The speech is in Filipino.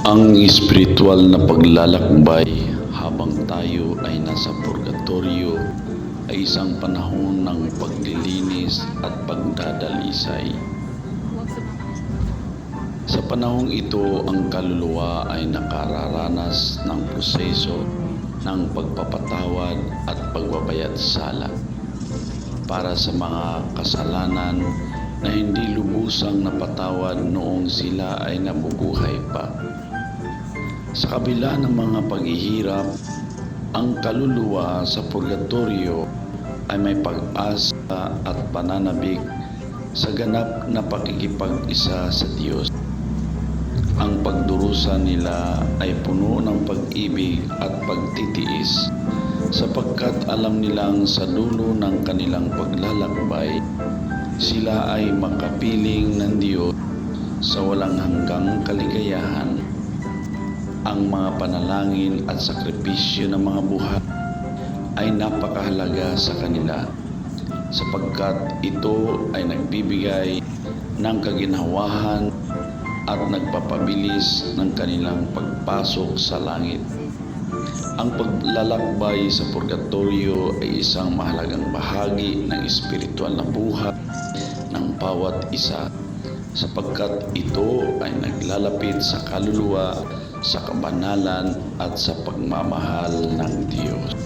Ang espiritual na paglalakbay habang tayo ay nasa purgatorio ay isang panahon ng paglilinis at pagdadalisay. Sa panahong ito, ang kaluluwa ay nakararanas ng proseso ng pagpapatawad at pagbabayad sala para sa mga kasalanan na hindi lubusang napatawad noong sila ay nabubuhay pa. Sa kabila ng mga paghihirap, ang kaluluwa sa purgatorio ay may pag-asa at pananabik sa ganap na pakikipag-isa sa Diyos. Ang pagdurusa nila ay puno ng pag-ibig at pagtitiis sapagkat alam nilang sa dulo ng kanilang paglalakbay, sila ay makapiling ng Diyos sa walang hanggang kaligayahan. Ang mga panalangin at sakripisyo ng mga buhay ay napakahalaga sa kanila sapagkat ito ay nagbibigay ng kaginhawahan at nagpapabilis ng kanilang pagpasok sa langit. Ang paglalakbay sa purgatorio ay isang mahalagang bahagi ng espiritual na buhay ng bawat isa sapagkat ito ay naglalapit sa kaluluwa, sa kabanalan at sa pagmamahal ng Diyos.